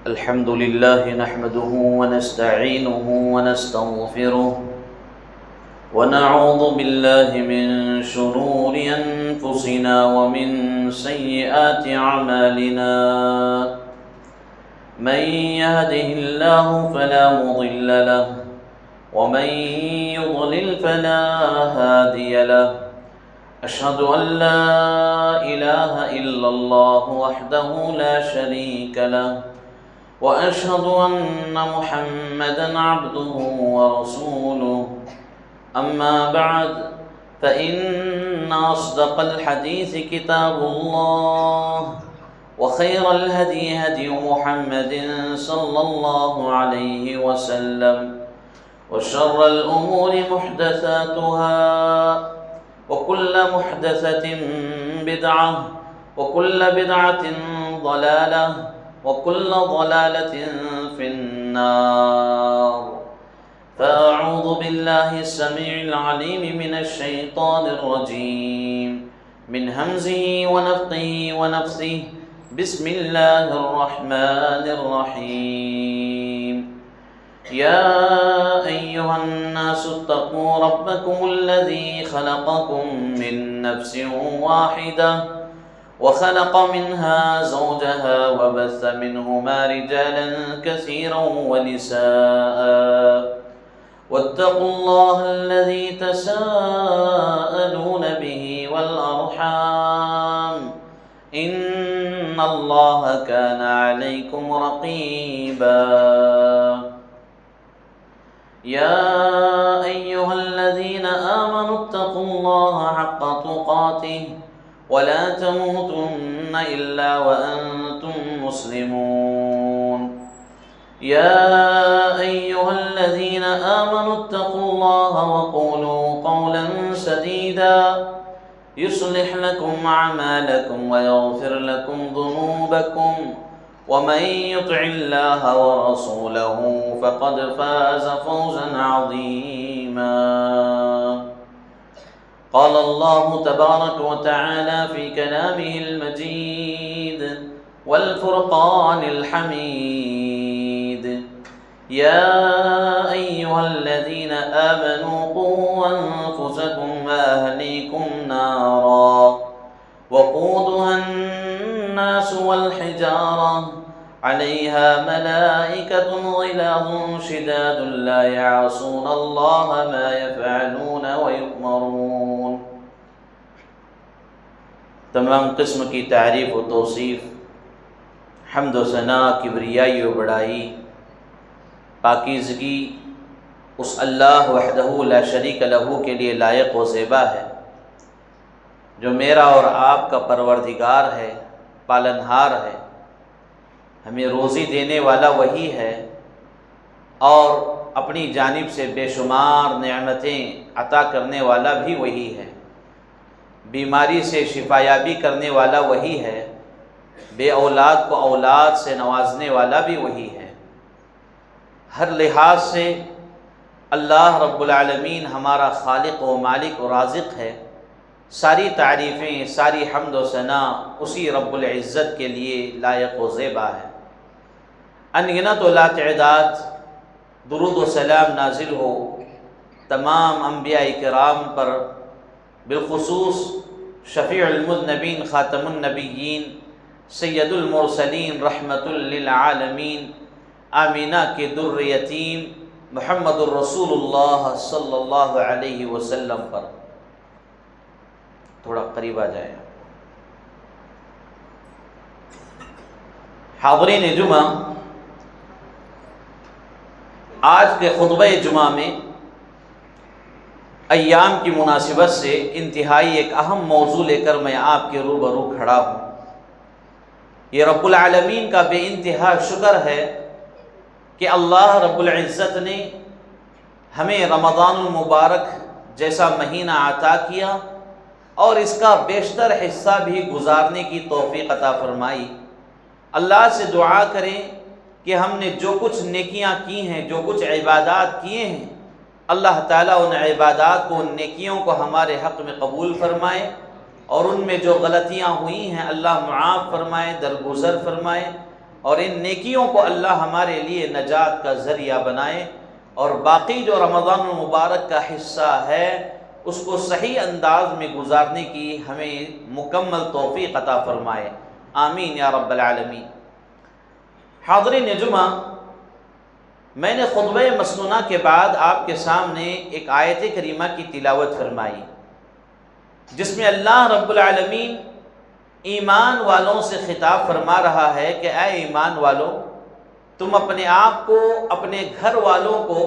الحمد لله نحمده ونستعينه ونستغفره ونعوذ بالله من شرور أنفسنا ومن سيئات أعمالنا من يهده الله فلا مضل له ومن يضلل فلا هادي له أشهد أن لا إله إلا الله وحده لا شريك له وأشهد أن محمدًا عبده ورسوله أما بعد فإن أصدق الحديث كتاب الله وخير الهدي هدي محمد صلى الله عليه وسلم وشر الأمور محدثاتها وكل محدثة بدعة وكل بدعة ضلالة وكل ضلالة في النار فأعوذ بالله السميع العليم من الشيطان الرجيم من همزه ونفخه ونفثه بسم الله الرحمن الرحيم يا أيها الناس اتقوا ربكم الذي خلقكم من نفس واحدة وخلق منها زوجها وبث منهما رجالا كثيرا ونساء واتقوا الله الذي تساءلون به والأرحام إن الله كان عليكم رقيبا يا أيها الذين آمنوا اتقوا الله حق تقاته ولا تموتن إلا وأنتم مسلمون يا أيها الذين آمنوا اتقوا الله وقولوا قولا سديدا يصلح لكم أعمالكم ويغفر لكم ذنوبكم ومن يطع الله ورسوله فقد فاز فوزا عظيما قال الله تبارك وتعالى في كلامه المجيد والفرقان الحميد يا أيها الذين آمنوا قوا أنفسكم وأهليكم نارا وقودها الناس والحجارة عليها ملائكة غلاظ شداد لا يعصون الله ما يفعلون ويؤمرون۔ تمام قسم کی تعریف و توصیف، حمد و ثنا، کبریائی و بڑائی، پاکیزگی اس اللہ وحدہ لا شریک لہ کے لیے لائق و زیبا ہے جو میرا اور آپ کا پروردگار ہے، پالنہار ہے، ہمیں روزی دینے والا وہی ہے اور اپنی جانب سے بے شمار نعمتیں عطا کرنے والا بھی وہی ہے، بیماری سے شفا یابی کرنے والا وہی ہے، بے اولاد کو اولاد سے نوازنے والا بھی وہی ہے۔ ہر لحاظ سے اللہ رب العالمین ہمارا خالق و مالک و رازق ہے۔ ساری تعریفیں، ساری حمد و ثنا اسی رب العزت کے لیے لائق و زیبا ہے۔ انگنت و لا تعداد درود و سلام نازل ہو تمام انبیاء کرام پر، بالخصوص شفیع المذنبین، خاتم النبیین، سید المرسلین، رحمت للعالمین، آمینہ کے در یتیم محمد الرسول اللہ صلی اللہ علیہ وسلم پر۔ تھوڑا قریب آ جائیں۔ حاضرین جمعہ، آج کے خطبہ جمعہ میں ایام کی مناسبت سے انتہائی ایک اہم موضوع لے کر میں آپ کے روبرو کھڑا ہوں۔ یہ رب العالمین کا بے انتہا شکر ہے کہ اللہ رب العزت نے ہمیں رمضان المبارک جیسا مہینہ عطا کیا اور اس کا بیشتر حصہ بھی گزارنے کی توفیق عطا فرمائی۔ اللہ سے دعا کریں کہ ہم نے جو کچھ نیکیاں کی ہیں، جو کچھ عبادات کیے ہیں، اللہ تعالیٰ ان عبادات کو، ان نیکیوں کو ہمارے حق میں قبول فرمائے اور ان میں جو غلطیاں ہوئی ہیں اللہ معاف فرمائے، درگزر فرمائے، اور ان نیکیوں کو اللہ ہمارے لیے نجات کا ذریعہ بنائے، اور باقی جو رمضان المبارک کا حصہ ہے اس کو صحیح انداز میں گزارنے کی ہمیں مکمل توفیق عطا فرمائے، آمین یا رب العالمین۔ حاضرین جمعہ، میں نے خطبہ مسنونہ کے بعد آپ کے سامنے ایک آیت کریمہ کی تلاوت فرمائی، جس میں اللہ رب العالمین ایمان والوں سے خطاب فرما رہا ہے کہ اے ایمان والو، تم اپنے آپ کو، اپنے گھر والوں کو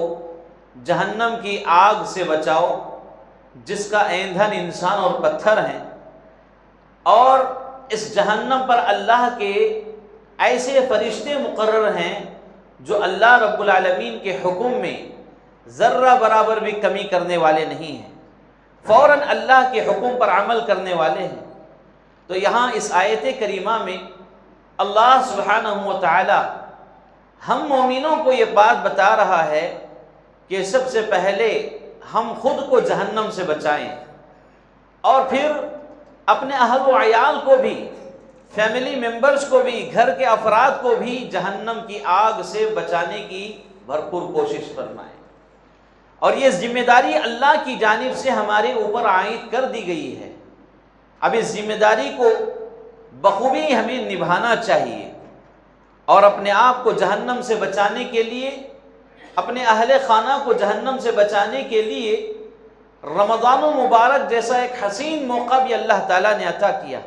جہنم کی آگ سے بچاؤ جس کا ایندھن انسان اور پتھر ہیں، اور اس جہنم پر اللہ کے ایسے فرشتے مقرر ہیں جو اللہ رب العالمین کے حکم میں ذرہ برابر بھی کمی کرنے والے نہیں ہیں، فوراً اللہ کے حکم پر عمل کرنے والے ہیں۔ تو یہاں اس آیت کریمہ میں اللہ سبحانہ و تعالی ہم مومنوں کو یہ بات بتا رہا ہے کہ سب سے پہلے ہم خود کو جہنم سے بچائیں، اور پھر اپنے اہل و عیال کو بھی، فیملی ممبرز کو بھی، گھر کے افراد کو بھی جہنم کی آگ سے بچانے کی بھرپور کوشش فرمائیں۔ اور یہ ذمہ داری اللہ کی جانب سے ہمارے اوپر عائد کر دی گئی ہے۔ اب اس ذمہ داری کو بخوبی ہمیں نبھانا چاہیے، اور اپنے آپ کو جہنم سے بچانے کے لیے، اپنے اہل خانہ کو جہنم سے بچانے کے لیے رمضان المبارک جیسا ایک حسین موقع بھی اللہ تعالیٰ نے عطا کیا،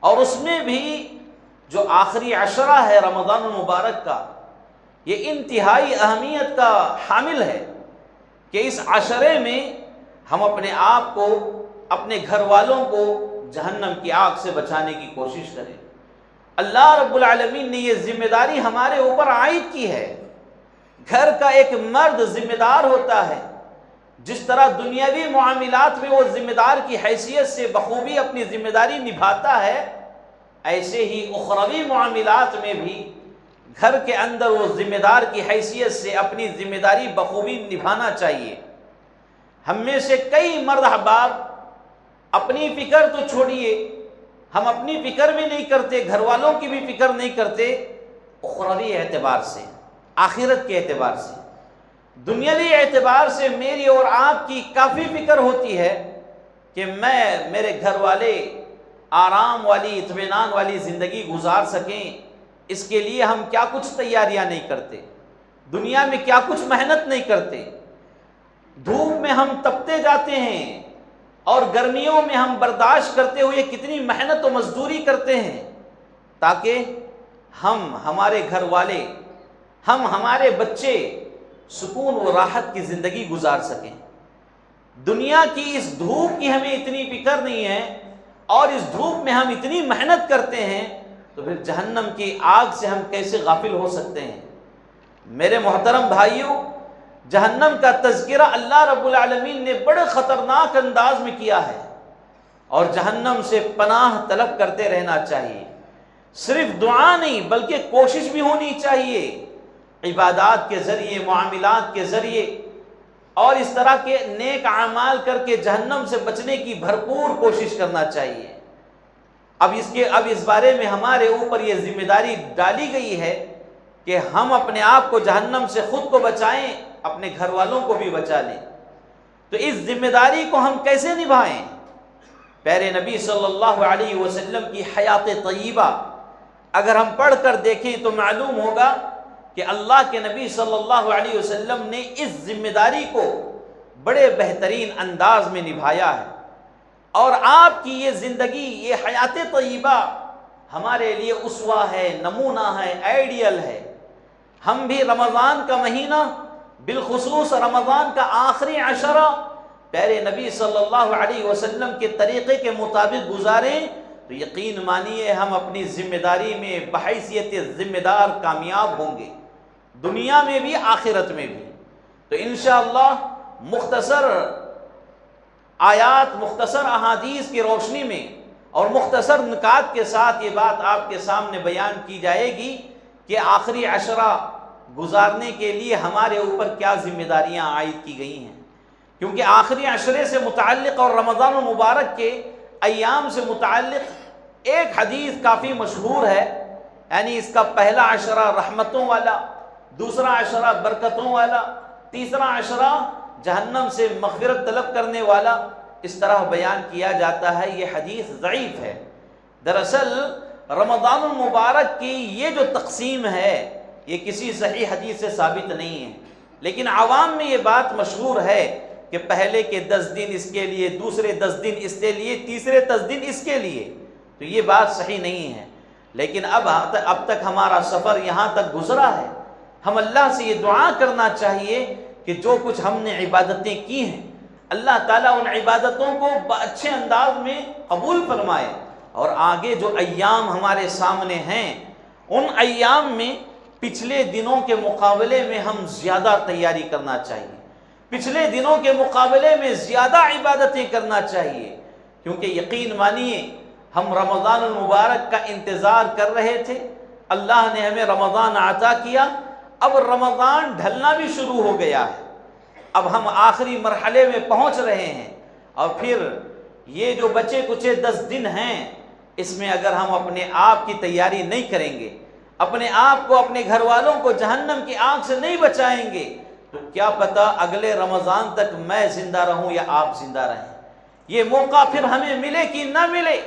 اور اس میں بھی جو آخری عشرہ ہے رمضان المبارک کا، یہ انتہائی اہمیت کا حامل ہے کہ اس عشرے میں ہم اپنے آپ کو، اپنے گھر والوں کو جہنم کی آگ سے بچانے کی کوشش کریں۔ اللہ رب العالمین نے یہ ذمہ داری ہمارے اوپر عائد کی ہے۔ گھر کا ایک مرد ذمہ دار ہوتا ہے، جس طرح دنیاوی معاملات میں وہ ذمہ دار کی حیثیت سے بخوبی اپنی ذمہ داری نبھاتا ہے، ایسے ہی اخروی معاملات میں بھی گھر کے اندر وہ ذمہ دار کی حیثیت سے اپنی ذمہ داری بخوبی نبھانا چاہیے۔ ہم میں سے کئی مرد احباب اپنی فکر تو چھوڑیے، ہم اپنی فکر بھی نہیں کرتے، گھر والوں کی بھی فکر نہیں کرتے، اخروی اعتبار سے، آخرت کے اعتبار سے، دنیاوی اعتبار سے میری اور آپ کی کافی فکر ہوتی ہے کہ میرے گھر والے آرام والی، اطمینان والی زندگی گزار سکیں، اس کے لیے ہم کیا کچھ تیاریاں نہیں کرتے، دنیا میں کیا کچھ محنت نہیں کرتے، دھوپ میں ہم تپتے جاتے ہیں، اور گرمیوں میں ہم برداشت کرتے ہوئے کتنی محنت و مزدوری کرتے ہیں تاکہ ہم، ہمارے گھر والے، ہمارے بچے سکون و راحت کی زندگی گزار سکیں۔ دنیا کی اس دھوپ کی ہمیں اتنی فکر نہیں ہے، اور اس دھوپ میں ہم اتنی محنت کرتے ہیں، تو پھر جہنم کی آگ سے ہم کیسے غافل ہو سکتے ہیں؟ میرے محترم بھائیوں، جہنم کا تذکرہ اللہ رب العالمین نے بڑے خطرناک انداز میں کیا ہے، اور جہنم سے پناہ طلب کرتے رہنا چاہیے۔ صرف دعا نہیں بلکہ کوشش بھی ہونی چاہیے، عبادات کے ذریعے، معاملات کے ذریعے، اور اس طرح کے نیک اعمال کر کے جہنم سے بچنے کی بھرپور کوشش کرنا چاہیے۔ اب اس بارے میں ہمارے اوپر یہ ذمہ داری ڈالی گئی ہے کہ ہم اپنے آپ کو جہنم سے خود کو بچائیں، اپنے گھر والوں کو بھی بچا لیں۔ تو اس ذمہ داری کو ہم کیسے نبھائیں؟ پیارے نبی صلی اللہ علیہ وسلم کی حیات طیبہ اگر ہم پڑھ کر دیکھیں تو معلوم ہوگا کہ اللہ کے نبی صلی اللہ علیہ وسلم نے اس ذمہ داری کو بڑے بہترین انداز میں نبھایا ہے، اور آپ کی یہ زندگی، یہ حیات طیبہ ہمارے لیے اسوہ ہے، نمونہ ہے، آئیڈیل ہے۔ ہم بھی رمضان کا مہینہ، بالخصوص رمضان کا آخری عشرہ، پیارے نبی صلی اللہ علیہ وسلم کے طریقے کے مطابق گزاریں تو یقین مانیے ہم اپنی ذمہ داری میں بحیثیت ذمہ دار کامیاب ہوں گے، دنیا میں بھی آخرت میں بھی۔ تو انشاءاللہ مختصر آیات، مختصر احادیث کی روشنی میں اور مختصر نکات کے ساتھ یہ بات آپ کے سامنے بیان کی جائے گی کہ آخری عشرہ گزارنے کے لیے ہمارے اوپر کیا ذمہ داریاں عائد کی گئی ہیں، کیونکہ آخری عشرے سے متعلق اور رمضان المبارک کے ایام سے متعلق ایک حدیث کافی مشہور ہے یعنی اس کا پہلا عشرہ رحمتوں والا، دوسرا عشرہ برکتوں والا، تیسرا عشرہ جہنم سے مغفرت طلب کرنے والا، اس طرح بیان کیا جاتا ہے۔ یہ حدیث ضعیف ہے۔ دراصل رمضان المبارک کی یہ جو تقسیم ہے یہ کسی صحیح حدیث سے ثابت نہیں ہے، لیکن عوام میں یہ بات مشہور ہے کہ پہلے کے 10 دن اس کے لیے، دوسرے 10 دن اس کے لیے، تیسرے 10 دن اس کے لیے، تو یہ بات صحیح نہیں ہے۔ لیکن اب تک ہمارا سفر یہاں تک گزرا ہے، ہم اللہ سے یہ دعا کرنا چاہیے کہ جو کچھ ہم نے عبادتیں کی ہیں اللہ تعالیٰ ان عبادتوں کو اچھے انداز میں قبول فرمائے، اور آگے جو ایام ہمارے سامنے ہیں ان ایام میں پچھلے دنوں کے مقابلے میں ہم زیادہ تیاری کرنا چاہیے، پچھلے دنوں کے مقابلے میں زیادہ عبادتیں کرنا چاہیے، کیونکہ یقین مانیے ہم رمضان المبارک کا انتظار کر رہے تھے، اللہ نے ہمیں رمضان عطا کیا، اب رمضان ڈھلنا بھی شروع ہو گیا ہے، اب ہم آخری مرحلے میں پہنچ رہے ہیں، اور پھر یہ جو بچے کچھ 10 دن ہیں اس میں اگر ہم اپنے آپ کی تیاری نہیں کریں گے، اپنے آپ کو، اپنے گھر والوں کو جہنم کی آگ سے نہیں بچائیں گے، تو کیا پتہ اگلے رمضان تک میں زندہ رہوں یا آپ زندہ رہیں، یہ موقع پھر ہمیں ملے کہ نہ ملے۔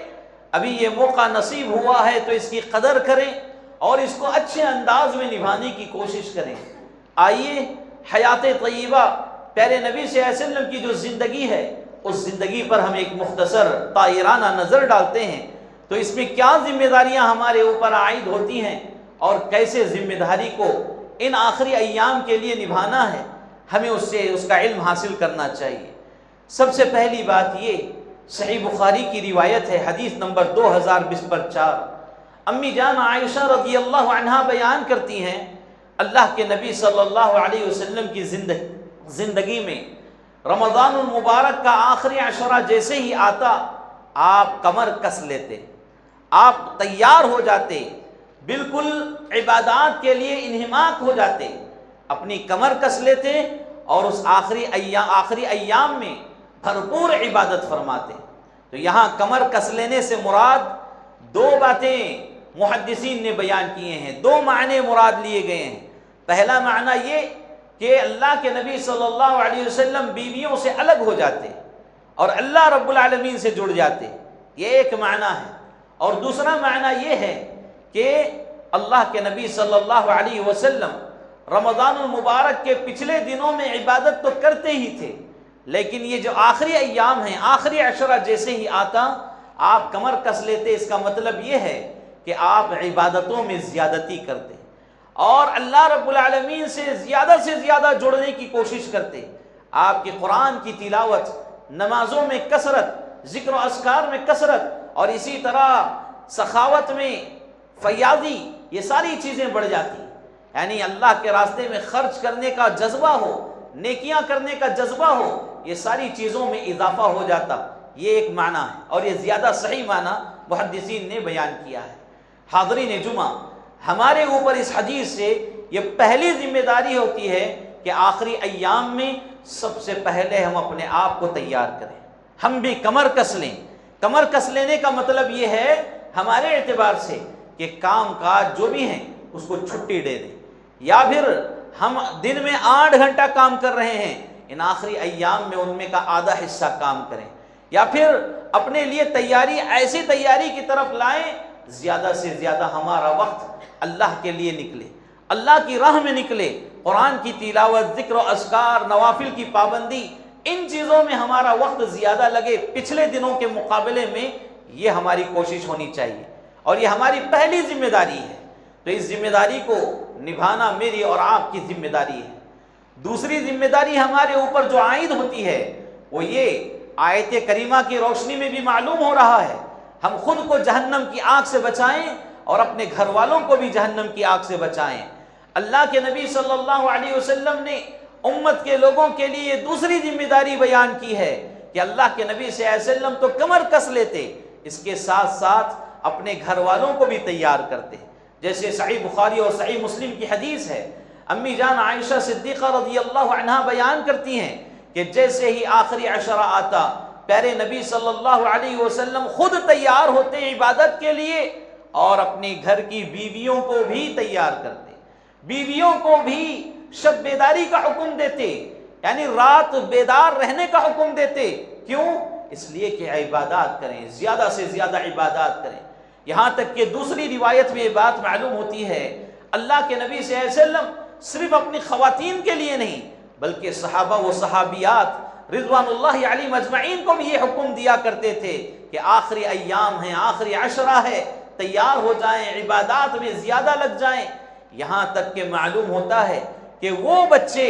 ابھی یہ موقع نصیب ہوا ہے تو اس کی قدر کریں اور اس کو اچھے انداز میں نبھانے کی کوشش کریں۔ آئیے حیات طیبہ پیارے نبی صلی اللہ علیہ وسلم کی جو زندگی ہے اس زندگی پر ہم ایک مختصر طائرانہ نظر ڈالتے ہیں، تو اس میں کیا ذمہ داریاں ہمارے اوپر عائد ہوتی ہیں اور کیسے ذمہ داری کو ان آخری ایام کے لیے نبھانا ہے، ہمیں اس کا علم حاصل کرنا چاہیے۔ سب سے پہلی بات یہ صحیح بخاری کی روایت ہے، حدیث نمبر 2020/4، امی جان عائشہ رضی اللہ عنہا بیان کرتی ہیں اللہ کے نبی صلی اللہ علیہ وسلم کی زندگی میں رمضان المبارک کا آخری عشرہ جیسے ہی آتا آپ کمر کس لیتے، آپ تیار ہو جاتے، بالکل عبادات کے لیے انہماک ہو جاتے، اپنی کمر کس لیتے اور اس آخری ایام میں بھرپور عبادت فرماتے۔ تو یہاں کمر کس لینے سے مراد 2 باتیں محدثین نے بیان کیے ہیں، 2 معنی مراد لیے گئے ہیں۔ پہلا معنی یہ کہ اللہ کے نبی صلی اللہ علیہ وسلم بیویوں سے الگ ہو جاتے اور اللہ رب العالمین سے جڑ جاتے، یہ ایک معنی ہے۔ اور دوسرا معنی یہ ہے کہ اللہ کے نبی صلی اللہ علیہ وسلم رمضان المبارک کے پچھلے دنوں میں عبادت تو کرتے ہی تھے، لیکن یہ جو آخری ایام ہیں، آخری عشرہ جیسے ہی آتا آپ کمر کس لیتے۔ اس کا مطلب یہ ہے کہ آپ عبادتوں میں زیادتی کرتے اور اللہ رب العالمین سے زیادہ جڑنے کی کوشش کرتے۔ آپ کی قرآن کی تلاوت، نمازوں میں کثرت، ذکر و اذکار میں کثرت، اور اسی طرح سخاوت میں فیاضی، یہ ساری چیزیں بڑھ جاتی، یعنی اللہ کے راستے میں خرچ کرنے کا جذبہ ہو، نیکیاں کرنے کا جذبہ ہو، یہ ساری چیزوں میں اضافہ ہو جاتا۔ یہ ایک معنی ہے اور یہ زیادہ صحیح معنی محدثین نے بیان کیا ہے۔ حاضرین جمعہ، ہمارے اوپر اس حدیث سے یہ پہلی ذمہ داری ہوتی ہے کہ آخری ایام میں سب سے پہلے ہم اپنے آپ کو تیار کریں، ہم بھی کمر کس لیں۔ کمر کس لینے کا مطلب یہ ہے ہمارے اعتبار سے کہ کام کاج جو بھی ہیں اس کو چھٹی دے دیں، یا پھر ہم دن میں 8 گھنٹہ کام کر رہے ہیں، ان آخری ایام میں ان میں کا آدھا حصہ کام کریں، یا پھر اپنے لیے تیاری ایسی تیاری کی طرف لائیں زیادہ سے زیادہ ہمارا وقت اللہ کے لیے نکلے، اللہ کی راہ میں نکلے، قرآن کی تلاوت، ذکر و اذکار، نوافل کی پابندی، ان چیزوں میں ہمارا وقت زیادہ لگے پچھلے دنوں کے مقابلے میں، یہ ہماری کوشش ہونی چاہیے اور یہ ہماری پہلی ذمہ داری ہے۔ تو اس ذمہ داری کو نبھانا میری اور آپ کی ذمہ داری ہے۔ دوسری ذمہ داری ہمارے اوپر جو عائد ہوتی ہے وہ یہ آیت کریمہ کی روشنی میں بھی معلوم ہو رہا ہے، ہم خود کو جہنم کی آگ سے بچائیں اور اپنے گھر والوں کو بھی جہنم کی آگ سے بچائیں۔ اللہ کے نبی صلی اللہ علیہ وسلم نے امت کے لوگوں کے لیے دوسری ذمہ داری بیان کی ہے کہ اللہ کے نبی صلی اللہ علیہ وسلم تو کمر کس لیتے، اس کے ساتھ ساتھ اپنے گھر والوں کو بھی تیار کرتے، جیسے صحیح بخاری اور صحیح مسلم کی حدیث ہے، امی جان عائشہ صدیقہ رضی اللہ عنہا بیان کرتی ہیں کہ جیسے ہی آخری عشرہ آتا پیارے نبی صلی اللہ علیہ وسلم خود تیار ہوتے عبادت کے لیے اور اپنے گھر کی بیویوں کو بھی تیار کرتے، بیویوں کو بھی شب بیداری کا حکم دیتے، یعنی رات بیدار رہنے کا حکم دیتے۔ کیوں؟ اس لیے کہ عبادات کریں، زیادہ سے زیادہ عبادات کریں۔ یہاں تک کہ دوسری روایت میں یہ بات معلوم ہوتی ہے، اللہ کے نبی صلی اللہ علیہ وسلم صرف اپنی خواتین کے لیے نہیں بلکہ صحابہ و صحابیات رضوان اللہ علیہم اجمعین کو بھی یہ حکم دیا کرتے تھے کہ آخری ایام ہیں، آخری عشرہ ہے، تیار ہو جائیں، عبادات میں زیادہ لگ جائیں۔ یہاں تک کہ معلوم ہوتا ہے کہ وہ بچے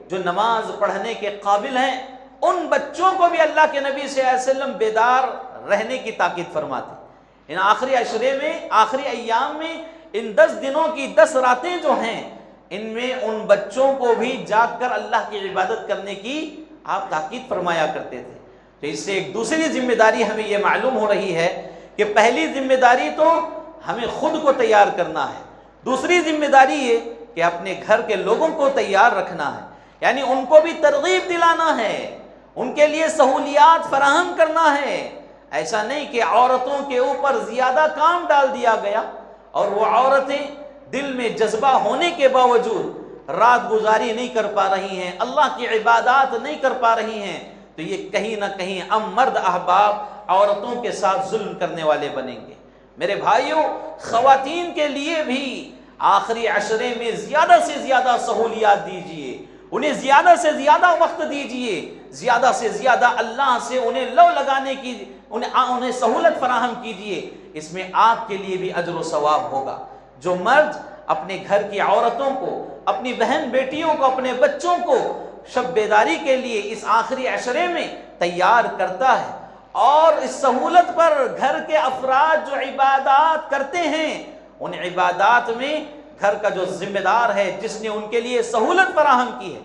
جو نماز پڑھنے کے قابل ہیں، ان بچوں کو بھی اللہ کے نبی صلی اللہ علیہ وسلم بیدار رہنے کی تاکید فرماتے۔ ان آخری عشرے میں، آخری ایام میں، ان 10 دنوں کی 10 راتیں جو ہیں، ان میں ان بچوں کو بھی جاگ کر اللہ کی عبادت کرنے کی آپ تاکید فرمایا کرتے تھے۔ تو اس سے ایک دوسری ذمہ داری ہمیں یہ معلوم ہو رہی ہے کہ پہلی ذمہ داری تو ہمیں خود کو تیار کرنا ہے، دوسری ذمہ داری یہ کہ اپنے گھر کے لوگوں کو تیار رکھنا ہے، یعنی ان کو بھی ترغیب دلانا ہے، ان کے لیے سہولیات فراہم کرنا ہے۔ ایسا نہیں کہ عورتوں کے اوپر زیادہ کام ڈال دیا گیا اور وہ عورتیں دل میں جذبہ ہونے کے باوجود رات گزاری نہیں کر پا رہی ہیں، اللہ کی عبادات نہیں کر پا رہی ہیں، تو یہ کہیں نہ کہیں مرد احباب عورتوں کے ساتھ ظلم کرنے والے بنیں گے۔ میرے بھائیوں، خواتین کے لیے بھی آخری عشرے میں زیادہ سے زیادہ سہولیات دیجیے، انہیں زیادہ سے زیادہ وقت دیجیے، زیادہ سے زیادہ اللہ سے انہیں لو لگانے کی انہیں سہولت فراہم کیجیے۔ اس میں آپ کے لیے بھی اجر و ثواب ہوگا۔ جو مرد اپنے گھر کی عورتوں کو، اپنی بہن بیٹیوں کو، اپنے بچوں کو شب بیداری کے لیے اس آخری عشرے میں تیار کرتا ہے اور اس سہولت پر گھر کے افراد جو عبادات کرتے ہیں، ان عبادات میں گھر کا جو ذمہ دار ہے، جس نے ان کے لیے سہولت فراہم کی ہے،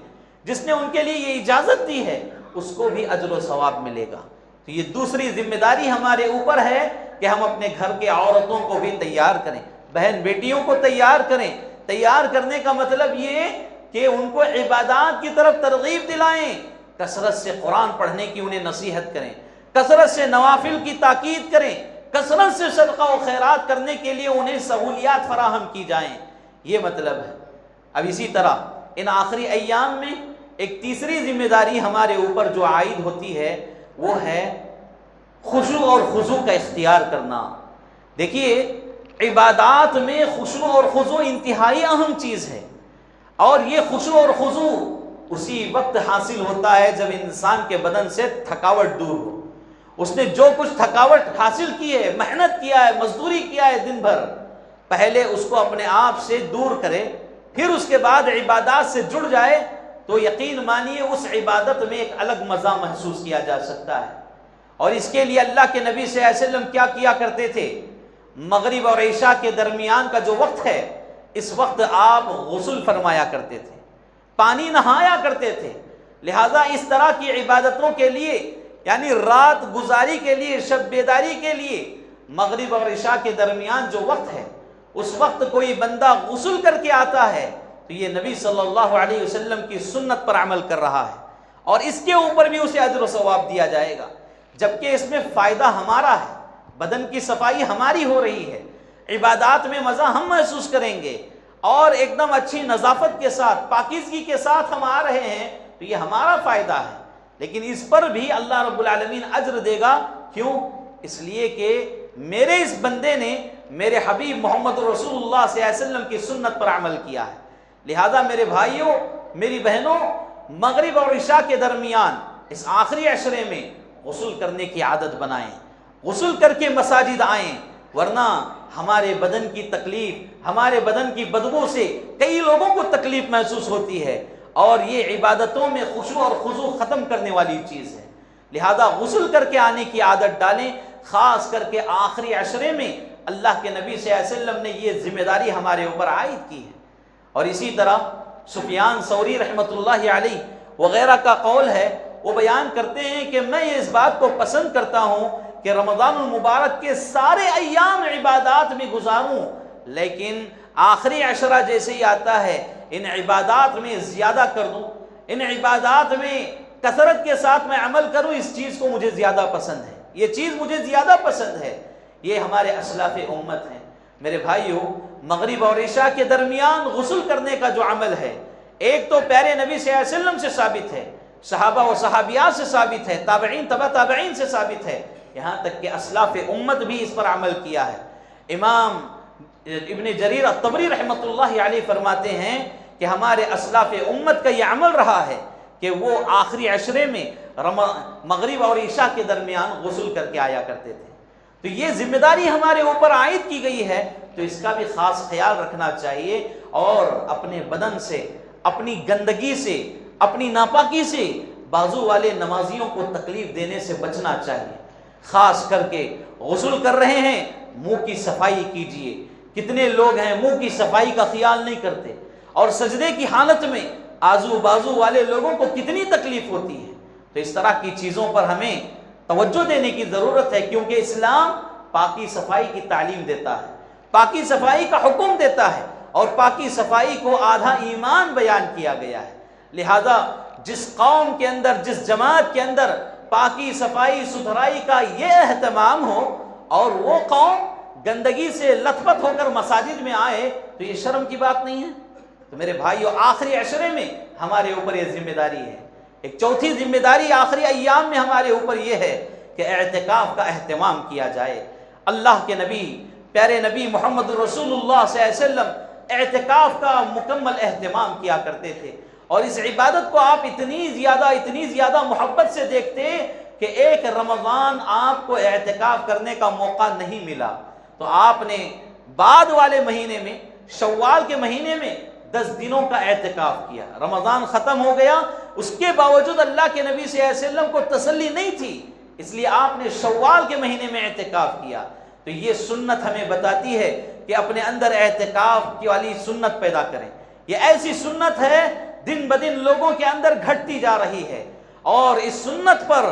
جس نے ان کے لیے یہ اجازت دی ہے، اس کو بھی اجر و ثواب ملے گا۔ تو یہ دوسری ذمہ داری ہمارے اوپر ہے کہ ہم اپنے گھر کے عورتوں کو بھی تیار کریں، بہن بیٹیوں کو تیار کریں۔ تیار کرنے کا مطلب یہ کہ ان کو عبادات کی طرف ترغیب دلائیں، کثرت سے قرآن پڑھنے کی انہیں نصیحت کریں، کثرت سے نوافل کی تاکید کریں، کثرت سے صدقہ و خیرات کرنے کے لیے انہیں سہولیات فراہم کی جائیں، یہ مطلب ہے۔ اب اسی طرح ان آخری ایام میں ایک تیسری ذمہ داری ہمارے اوپر جو عائد ہوتی ہے، وہ ہے خشوع اور خضوع کا اختیار کرنا۔ دیکھیے، عبادات میں خشوع اور خضوع انتہائی اہم چیز ہے، اور یہ خشوع اور خضوع اسی وقت حاصل ہوتا ہے جب انسان کے بدن سے تھکاوٹ دور ہو۔ اس نے جو کچھ تھکاوٹ حاصل کی ہے، محنت کیا ہے، مزدوری کیا ہے دن بھر، پہلے اس کو اپنے آپ سے دور کرے، پھر اس کے بعد عبادات سے جڑ جائے، تو یقین مانیے اس عبادت میں ایک الگ مزہ محسوس کیا جا سکتا ہے۔ اور اس کے لیے اللہ کے نبی صلی اللہ علیہ وسلم کیا کیا کرتے تھے؟ مغرب اور عشاء کے درمیان کا جو وقت ہے، اس وقت آپ غسل فرمایا کرتے تھے، پانی نہایا کرتے تھے۔ لہذا اس طرح کی عبادتوں کے لیے، یعنی رات گزاری کے لیے، شب بیداری کے لیے، مغرب اور عشاء کے درمیان جو وقت ہے، اس وقت کوئی بندہ غسل کر کے آتا ہے تو یہ نبی صلی اللہ علیہ وسلم کی سنت پر عمل کر رہا ہے، اور اس کے اوپر بھی اسے اجر و ثواب دیا جائے گا، جبکہ اس میں فائدہ ہمارا ہے، بدن کی صفائی ہماری ہو رہی ہے، عبادات میں مزہ ہم محسوس کریں گے، اور ایک دم اچھی نظافت کے ساتھ، پاکیزگی کے ساتھ ہم آ رہے ہیں، تو یہ ہمارا فائدہ ہے۔ لیکن اس پر بھی اللہ رب العالمین اجر دے گا۔ کیوں؟ اس لیے کہ میرے اس بندے نے میرے حبیب محمد رسول اللہ صلی اللہ علیہ وسلم کی سنت پر عمل کیا ہے۔ لہذا میرے بھائیوں، میری بہنوں، مغرب اور عشاء کے درمیان اس آخری عشرے میں غسل کرنے کی عادت بنائیں، غسل کر کے مساجد آئیں، ورنہ ہمارے بدن کی تکلیف، ہمارے بدن کی بدبو سے کئی لوگوں کو تکلیف محسوس ہوتی ہے، اور یہ عبادتوں میں خشوع اور خضوع ختم کرنے والی چیز ہے۔ لہذا غسل کر کے آنے کی عادت ڈالیں، خاص کر کے آخری عشرے میں اللہ کے نبی صلی اللہ علیہ وسلم نے یہ ذمہ داری ہمارے اوپر عائد کی ہے۔ اور اسی طرح سفیان ثوری رحمۃ اللہ علیہ وغیرہ کا قول ہے، وہ بیان کرتے ہیں کہ میں اس بات کو پسند کرتا ہوں کہ رمضان المبارک کے سارے ایام عبادات میں گزاروں، لیکن آخری عشرہ جیسے ہی آتا ہے ان عبادات میں زیادہ کر دوں، ان عبادات میں کثرت کے ساتھ میں عمل کروں، اس چیز کو مجھے زیادہ پسند ہے، یہ چیز مجھے زیادہ پسند ہے۔ یہ ہمارے اسلاف امت ہیں، میرے بھائیوں، مغرب اور عشاء کے درمیان غسل کرنے کا جو عمل ہے، ایک تو پیارے نبی صلی اللہ علیہ وسلم سے ثابت ہے، صحابہ و صحابیات سے ثابت ہے، تابعین تبع تابعین سے ثابت ہے، یہاں تک کہ اسلاف امت بھی اس پر عمل کیا ہے۔ امام ابن جریر الطبری رحمۃ اللہ علیہ فرماتے ہیں کہ ہمارے اسلاف امت کا یہ عمل رہا ہے کہ وہ آخری عشرے میں مغرب اور عشاء کے درمیان غسل کر کے آیا کرتے تھے۔ تو یہ ذمہ داری ہمارے اوپر عائد کی گئی ہے، تو اس کا بھی خاص خیال رکھنا چاہیے، اور اپنے بدن سے، اپنی گندگی سے، اپنی ناپاکی سے بازو والے نمازیوں کو تکلیف دینے سے بچنا چاہیے۔ خاص کر کے غسل کر رہے ہیں، منہ کی صفائی کیجیے۔ کتنے لوگ ہیں منہ کی صفائی کا خیال نہیں کرتے، اور سجدے کی حالت میں آزو بازو والے لوگوں کو کتنی تکلیف ہوتی ہے۔ تو اس طرح کی چیزوں پر ہمیں توجہ دینے کی ضرورت ہے، کیونکہ اسلام پاکی صفائی کی تعلیم دیتا ہے، پاکی صفائی کا حکم دیتا ہے، اور پاکی صفائی کو آدھا ایمان بیان کیا گیا ہے۔ لہذا جس قوم کے اندر، جس جماعت کے اندر پاکی صفائی ستھرائی کا یہ اہتمام ہو، اور وہ قوم گندگی سے لت پت ہو کر مساجد میں آئے، تو یہ شرم کی بات نہیں ہے۔ تو میرے بھائیو، آخری عشرے میں ہمارے اوپر یہ ذمہ داری ہے۔ ایک چوتھی ذمہ داری آخری ایام میں ہمارے اوپر یہ ہے کہ اعتکاف کا اہتمام کیا جائے۔ اللہ کے نبی، پیارے نبی محمد رسول اللہ صلی اللہ علیہ وسلم اعتکاف کا مکمل اہتمام کیا کرتے تھے، اور اس عبادت کو آپ اتنی زیادہ محبت سے دیکھتے کہ ایک رمضان آپ کو اعتکاف کرنے کا موقع نہیں ملا، تو آپ نے بعد والے مہینے میں، شوال کے مہینے میں 10 دنوں کا اعتکاف کیا۔ رمضان ختم ہو گیا، اس کے باوجود اللہ کے نبی صلی اللہ علیہ وسلم کو تسلی نہیں تھی، اس لیے آپ نے شوال کے مہینے میں اعتکاف کیا۔ تو یہ سنت ہمیں بتاتی ہے کہ اپنے اندر اعتکاف کی والی سنت پیدا کریں۔ یہ ایسی سنت ہے دن بدن لوگوں کے اندر گھٹتی جا رہی ہے، اور اس سنت پر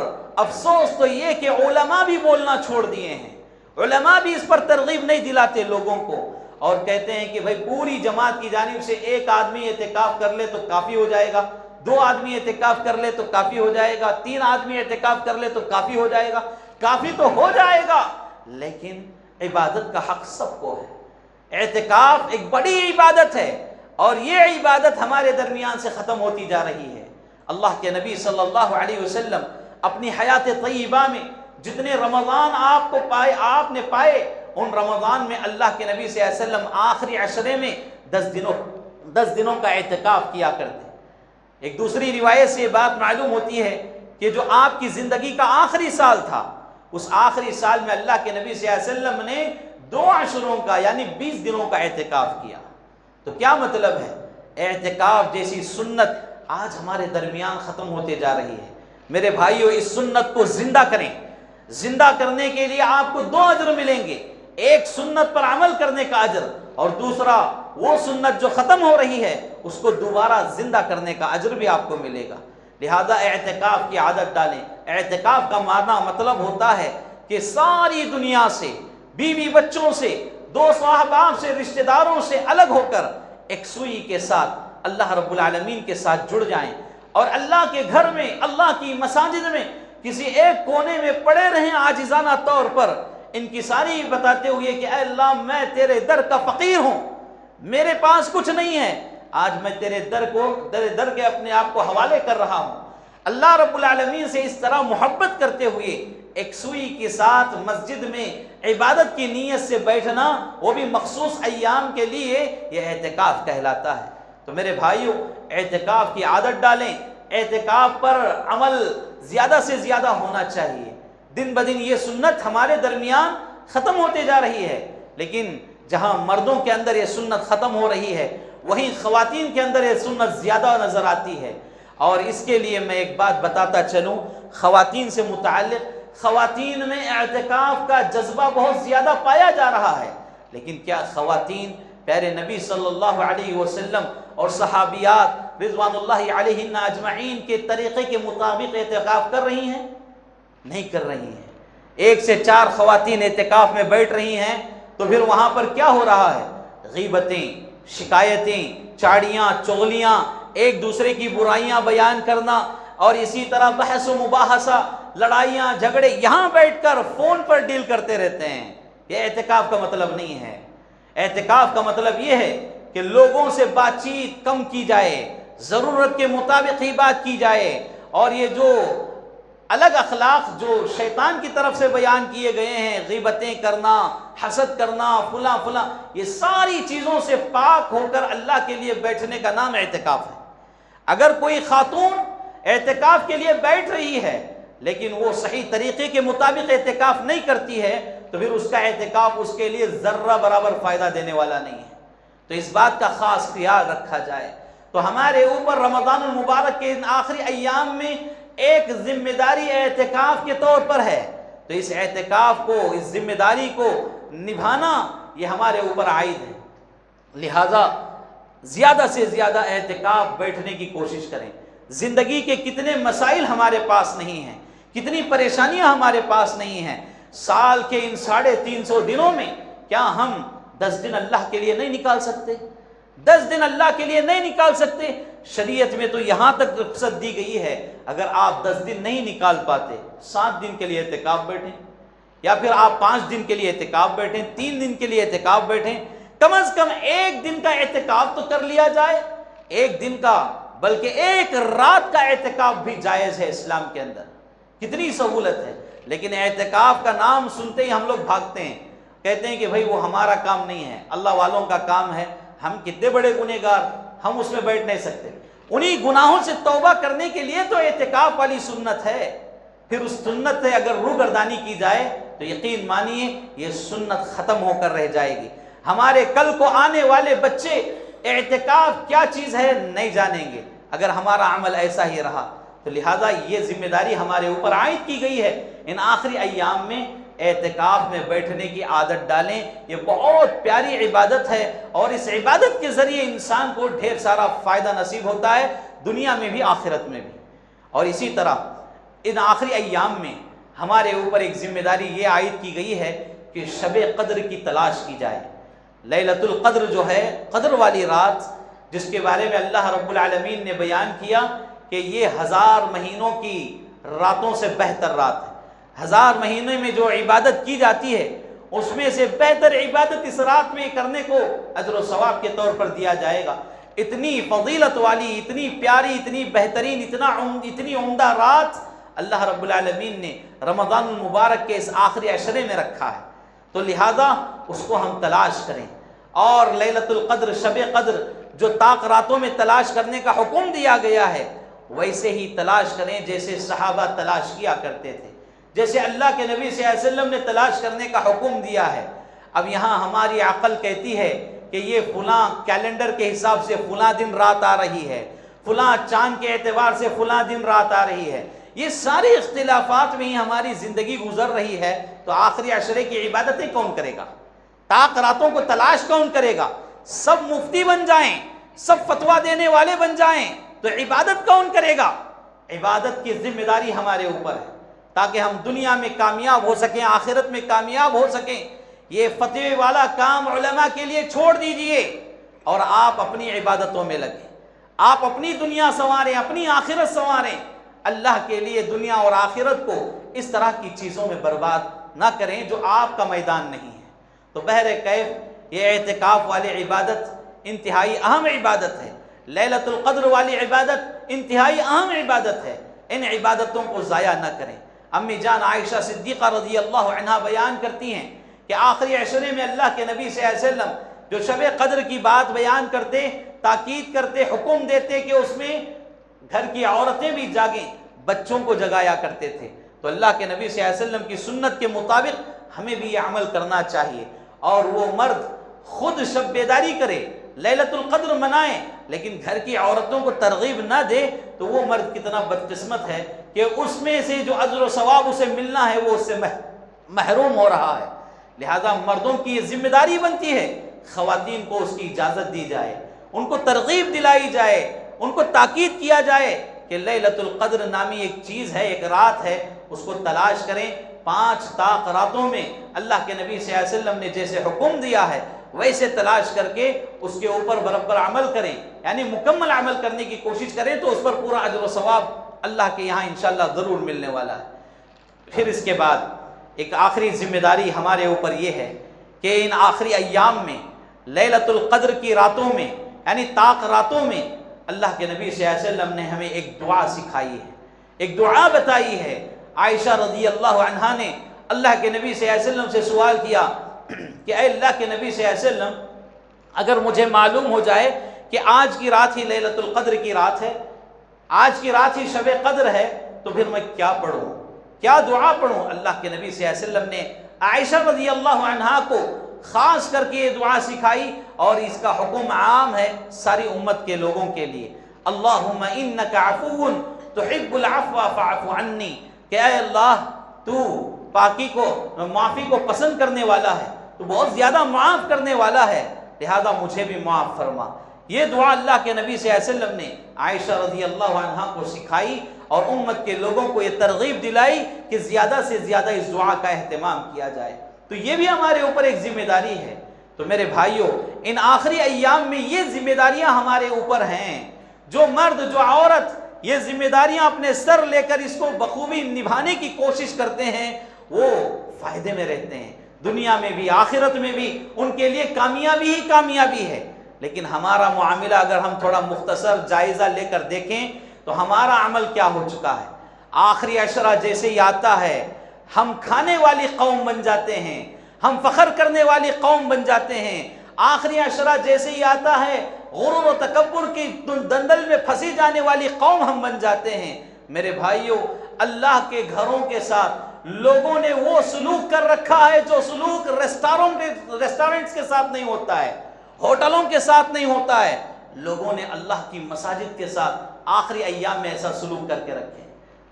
افسوس تو یہ کہ علماء بھی بولنا چھوڑ دیے ہیں۔ علماء بھی اس پر ترغیب نہیں دلاتے لوگوں کو، اور کہتے ہیں کہ بھائی پوری جماعت کی جانب سے ایک آدمی اعتکاف کر لے تو کافی ہو جائے گا، 2 آدمی اعتکاف کر لے تو کافی ہو جائے گا، 3 آدمی اعتکاف کر لے تو کافی ہو جائے گا۔ کافی تو ہو جائے گا، لیکن عبادت کا حق سب کو ہے۔ اعتکاف ایک بڑی عبادت ہے، اور یہ عبادت ہمارے درمیان سے ختم ہوتی جا رہی ہے۔ اللہ کے نبی صلی اللہ علیہ وسلم اپنی حیات طیبہ میں جتنے رمضان آپ نے پائے، ان رمضان میں اللہ کے نبی صلی اللہ علیہ وسلم آخری عشرے میں 10 دنوں کا اعتکاف کیا کرتے۔ ایک دوسری روایت سے یہ بات معلوم ہوتی ہے کہ جو آپ کی زندگی کا آخری سال تھا، اس آخری سال میں اللہ کے نبی صلی اللہ علیہ وسلم نے 2 عشروں کا یعنی 20 دنوں کا اعتکاف کیا۔ تو کیا مطلب ہے؟ اعتکاف جیسی سنت آج ہمارے درمیان ختم ہوتے جا رہی ہے۔ میرے بھائیو، اس سنت کو زندہ کریں۔ زندہ کرنے کے لیے آپ کو 2 اجر ملیں گے، ایک سنت پر عمل کرنے کا اجر، اور دوسرا وہ سنت جو ختم ہو رہی ہے اس کو دوبارہ زندہ کرنے کا اجر بھی آپ کو ملے گا۔ لہذا اعتکاف کی عادت ڈالیں۔ اعتکاف کا مطلب ہوتا ہے کہ ساری دنیا سے، بیوی بچوں سے، دوست احباب سے، رشتہ داروں سے الگ ہو کر ایک سوئی کے ساتھ اللہ رب العالمین کے ساتھ جڑ جائیں، اور اللہ کے گھر میں، اللہ کی مساجد میں کسی ایک کونے میں پڑے رہیں عاجزانہ طور پر، ان کی ساری بتاتے ہوئے کہ اے اللہ، میں تیرے در کا فقیر ہوں، میرے پاس کچھ نہیں ہے، آج میں تیرے در کے اپنے آپ کو حوالے کر رہا ہوں۔ اللہ رب العالمین سے اس طرح محبت کرتے ہوئے ایک سوئی کے ساتھ مسجد میں عبادت کی نیت سے بیٹھنا، وہ بھی مخصوص ایام کے لیے، یہ اعتکاف کہلاتا ہے۔ تو میرے بھائیوں، اعتکاف کی عادت ڈالیں۔ اعتکاف پر عمل زیادہ سے زیادہ ہونا چاہیے۔ دن بدن یہ سنت ہمارے درمیان ختم ہوتے جا رہی ہے، لیکن جہاں مردوں کے اندر یہ سنت ختم ہو رہی ہے، وہیں خواتین کے اندر یہ سنت زیادہ نظر آتی ہے۔ اور اس کے لیے میں ایک بات بتاتا چلوں خواتین سے متعلق۔ خواتین میں اعتکاف کا جذبہ بہت زیادہ پایا جا رہا ہے، لیکن کیا خواتین پیارے نبی صلی اللہ علیہ وسلم اور صحابیات رضوان اللہ علیہن اجمعین کے طریقے کے مطابق اعتکاف کر رہی ہیں؟ نہیں کر رہی ہیں۔ 1 سے 4 خواتین اعتکاف میں بیٹھ رہی ہیں، تو پھر وہاں پر کیا ہو رہا ہے؟ غیبتیں، شکایتیں، چاڑیاں، چغلیاں، ایک دوسرے کی برائیاں بیان کرنا، اور اسی طرح بحث و مباحثہ، لڑائیاں، جھگڑے، یہاں بیٹھ کر فون پر ڈیل کرتے رہتے ہیں۔ یہ اعتکاف کا مطلب نہیں ہے۔ اعتکاف کا مطلب یہ ہے کہ لوگوں سے بات چیت کم کی جائے، ضرورت کے مطابق ہی بات کی جائے، اور یہ جو الگ اخلاق جو شیطان کی طرف سے بیان کیے گئے ہیں، غیبتیں کرنا، حسد کرنا، فلاں فلاں، یہ ساری چیزوں سے پاک ہو کر اللہ کے لیے بیٹھنے کا نام اعتکاف ہے۔ اگر کوئی خاتون اعتکاف کے لیے بیٹھ رہی ہے لیکن وہ صحیح طریقے کے مطابق اعتکاف نہیں کرتی ہے تو پھر اس کا اعتکاف اس کے لیے ذرہ برابر فائدہ دینے والا نہیں ہے۔ تو اس بات کا خاص خیال رکھا جائے۔ تو ہمارے اوپر رمضان المبارک کے ان آخری ایام میں ایک ذمہ داری اعتکاف کے طور پر ہے، تو اس اعتکاف کو، اس ذمہ داری کو نبھانا یہ ہمارے اوپر عائد ہے۔ لہذا زیادہ سے زیادہ اعتکاف بیٹھنے کی کوشش کریں۔ زندگی کے کتنے مسائل ہمارے پاس نہیں ہیں، کتنی پریشانیاں ہمارے پاس نہیں ہیں، سال کے ان 350 دنوں میں کیا ہم 10 دن اللہ کے لیے نہیں نکال سکتے؟ 10 دن اللہ کے لیے نہیں نکال سکتے؟ شریعت میں تو یہاں تک رخصت دی گئی ہے، اگر آپ 10 دن نہیں نکال پاتے 7 دن کے لیے اعتکاف بیٹھیں، یا پھر آپ 5 دن کے لیے اعتکاف بیٹھیں، 3 دن کے لیے اعتکاف بیٹھیں، کم از کم 1 دن کا اعتکاف تو کر لیا جائے۔ 1 دن کا بلکہ 1 رات کا اعتکاف بھی جائز ہے اسلام کے اندر۔ کتنی سہولت ہے، لیکن اعتکاف کا نام سنتے ہی ہم لوگ بھاگتے ہیں، کہتے ہیں کہ بھائی وہ ہمارا کام نہیں ہے، اللہ والوں کا کام ہے، ہم کتنے بڑے گنہگار، ہم اس میں بیٹھ نہیں سکتے۔ انہی گناہوں سے توبہ کرنے کے لیے تو اعتکاف والی سنت ہے، پھر اس سنت سے اگر روگردانی کی جائے تو یقین مانیے یہ سنت ختم ہو کر رہ جائے گی۔ ہمارے کل کو آنے والے بچے اعتکاف کیا چیز ہے نہیں جانیں گے اگر ہمارا عمل ایسا ہی رہا۔ تو لہٰذا یہ ذمہ داری ہمارے اوپر عائد کی گئی ہے، ان آخری ایام میں اعتکاف میں بیٹھنے کی عادت ڈالیں۔ یہ بہت پیاری عبادت ہے، اور اس عبادت کے ذریعے انسان کو ڈھیر سارا فائدہ نصیب ہوتا ہے، دنیا میں بھی آخرت میں بھی۔ اور اسی طرح ان آخری ایام میں ہمارے اوپر ایک ذمہ داری یہ عائد کی گئی ہے کہ شب قدر کی تلاش کی جائے۔ لیلۃ القدر جو ہے، قدر والی رات، جس کے بارے میں اللہ رب العالمین نے بیان کیا کہ یہ 1000 مہینوں کی راتوں سے بہتر رات ہے۔ 1000 مہینے میں جو عبادت کی جاتی ہے اس میں سے بہتر عبادت اس رات میں کرنے کو اجر و ثواب کے طور پر دیا جائے گا۔ اتنی فضیلت والی، اتنی پیاری، اتنی بہترین، اتنی عمدہ رات اللہ رب العالمین نے رمضان المبارک کے اس آخری عشرے میں رکھا ہے، تو لہٰذا اس کو ہم تلاش کریں۔ اور لیلۃ القدر، شب قدر جو طاق راتوں میں تلاش کرنے کا حکم دیا گیا ہے، ویسے ہی تلاش کریں جیسے صحابہ تلاش کیا کرتے تھے، جیسے اللہ کے نبی صلی اللہ علیہ وسلم نے تلاش کرنے کا حکم دیا ہے۔ اب یہاں ہماری عقل کہتی ہے کہ یہ فلاں کیلنڈر کے حساب سے فلاں دن رات آ رہی ہے، فلاں چاند کے اعتبار سے فلاں دن رات آ رہی ہے، یہ سارے اختلافات میں ہی ہماری زندگی گزر رہی ہے، تو آخری عشرے کی عبادتیں کون کرے گا؟ طاق راتوں کو تلاش کون کرے گا؟ سب مفتی بن جائیں، سب فتویٰ دینے والے بن جائیں تو عبادت کون کرے گا؟ عبادت کی ذمہ داری ہمارے اوپر ہے، تاکہ ہم دنیا میں کامیاب ہو سکیں، آخرت میں کامیاب ہو سکیں۔ یہ فتوے والا کام علماء کے لیے چھوڑ دیجئے اور آپ اپنی عبادتوں میں لگیں، آپ اپنی دنیا سنواریں، اپنی آخرت سنواریں۔ اللہ کے لیے دنیا اور آخرت کو اس طرح کی چیزوں میں برباد نہ کریں جو آپ کا میدان نہیں ہے۔ تو بہرکیف یہ اعتکاف والی عبادت انتہائی اہم عبادت ہے، لیلۃ القدر والی عبادت انتہائی اہم عبادت ہے، ان عبادتوں کو ضائع نہ کریں۔ امی جان عائشہ صدیقہ رضی اللہ عنہا بیان کرتی ہیں کہ آخری عشرے میں اللہ کے نبی صلی اللہ علیہ وسلم جو شب قدر کی بات بیان کرتے، تاکید کرتے، حکم دیتے کہ اس میں گھر کی عورتیں بھی جاگیں، بچوں کو جگایا کرتے تھے۔ تو اللہ کے نبی صلی اللہ علیہ وسلم کی سنت کے مطابق ہمیں بھی یہ عمل کرنا چاہیے، اور وہ مرد خود شب بیداری کرے، لیلۃ القدر منائے، لیکن گھر کی عورتوں کو ترغیب نہ دے، تو وہ مرد کتنا بدقسمت ہے کہ اس میں سے جو اجر و ثواب اسے ملنا ہے وہ اس سے محروم ہو رہا ہے۔ لہذا مردوں کی یہ ذمہ داری بنتی ہے خواتین کو اس کی اجازت دی جائے، ان کو ترغیب دلائی جائے، ان کو تاکید کیا جائے کہ لیلۃ القدر نامی ایک چیز ہے، ایک رات ہے، اس کو تلاش کریں۔ 5 طاق راتوں میں اللہ کے نبی صلی اللہ علیہ وسلم نے جیسے حکم دیا ہے ویسے تلاش کر کے اس کے اوپر برابر عمل کریں، یعنی مکمل عمل کرنے کی کوشش کریں، تو اس پر پورا اجر و ثواب اللہ کے یہاں انشاءاللہ ضرور ملنے والا ہے۔ پھر اس کے بعد ایک آخری ذمہ داری ہمارے اوپر یہ ہے کہ ان آخری ایام میں لیلۃ القدر کی راتوں میں یعنی طاق راتوں میں اللہ کے نبی صلی اللہ علیہ وسلم نے ہمیں ایک دعا سکھائی ہے، ایک دعا بتائی ہے۔ عائشہ رضی اللہ عنہا نے اللہ کے نبی صلی اللہ علیہ وسلم سے سوال کیا کہ اے اللہ کے نبی صلی اللہ علیہ وسلم، اگر مجھے معلوم ہو جائے کہ آج کی رات ہی لیلۃ القدر کی رات ہے، آج کی رات ہی شب قدر ہے، تو پھر میں کیا پڑھوں، کیا دعا پڑھوں؟ اللہ کے نبی صلی اللہ علیہ وسلم نے عائشہ رضی اللہ عنہا کو خاص کر کے یہ دعا سکھائی، اور اس کا حکم عام ہے ساری امت کے لوگوں کے لیے۔ اللہم انک عفو تحب العفو فاعف عنی، کہ اے اللہ تو پاکی کو، معافی کو پسند کرنے والا ہے، تو بہت زیادہ معاف کرنے والا ہے، لہذا مجھے بھی معاف فرما۔ یہ دعا اللہ کے نبی صلی اللہ علیہ وسلم نے عائشہ رضی اللہ عنہا کو سکھائی اور امت کے لوگوں کو یہ ترغیب دلائی کہ زیادہ سے زیادہ اس دعا کا اہتمام کیا جائے۔ تو یہ بھی ہمارے اوپر ایک ذمہ داری ہے۔ تو میرے بھائیوں، ان آخری ایام میں یہ ذمہ داریاں ہمارے اوپر ہیں۔ جو مرد، جو عورت یہ ذمہ داریاں اپنے سر لے کر اس کو بخوبی نبھانے کی کوشش کرتے ہیں، وہ فائدے میں رہتے ہیں، دنیا میں بھی آخرت میں بھی ان کے لیے کامیابی ہی کامیابی ہے۔ لیکن ہمارا معاملہ اگر ہم تھوڑا مختصر جائزہ لے کر دیکھیں تو ہمارا عمل کیا ہو چکا ہے۔ آخری عشرہ جیسے ہی آتا ہے ہم کھانے والی قوم بن جاتے ہیں، ہم فخر کرنے والی قوم بن جاتے ہیں۔ آخری عشرہ جیسے ہی آتا ہے غرور و تکبر کی دندل میں پھنسی جانے والی قوم ہم بن جاتے ہیں۔ میرے بھائیوں، اللہ کے گھروں کے ساتھ لوگوں نے وہ سلوک کر رکھا ہے جو سلوک ریسٹورنٹس کے ساتھ نہیں ہوتا ہے، ہوٹلوں کے ساتھ نہیں ہوتا ہے۔ لوگوں نے اللہ کی مساجد کے ساتھ آخری ایام میں ایسا سلوک کر کے رکھے،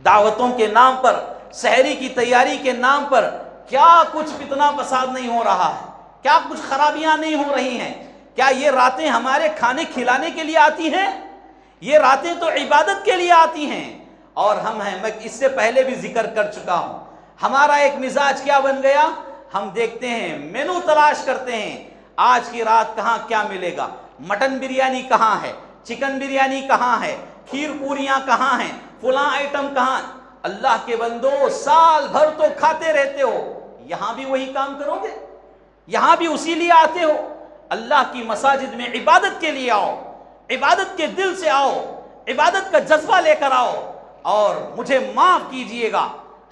دعوتوں کے نام پر، سحری کی تیاری کے نام پر کیا کچھ فتنہ فساد نہیں ہو رہا ہے، کیا کچھ خرابیاں نہیں ہو رہی ہیں۔ کیا یہ راتیں ہمارے کھانے کھلانے کے لیے آتی ہیں؟ یہ راتیں تو عبادت کے لیے آتی ہیں۔ اور ہم ہیں، میں اس سے پہلے بھی ذکر کر چکا ہوں، ہمارا ایک مزاج کیا بن گیا، ہم دیکھتے ہیں، مینو تلاش کرتے ہیں، آج کی رات کہاں کیا ملے گا، مٹن بریانی کہاں ہے، چکن بریانی کہاں ہے، کھیر پوریاں کہاں ہیں، فلاں آئٹم کہاں۔ اللہ کے بندو، سال بھر تو کھاتے رہتے ہو، یہاں بھی وہی کام کرو گے؟ یہاں بھی اسی لیے آتے ہو؟ اللہ کی مساجد میں عبادت کے لیے آؤ، عبادت کے دل سے آؤ، عبادت کا جذبہ لے کر آؤ۔ اور مجھے معاف کیجئے گا،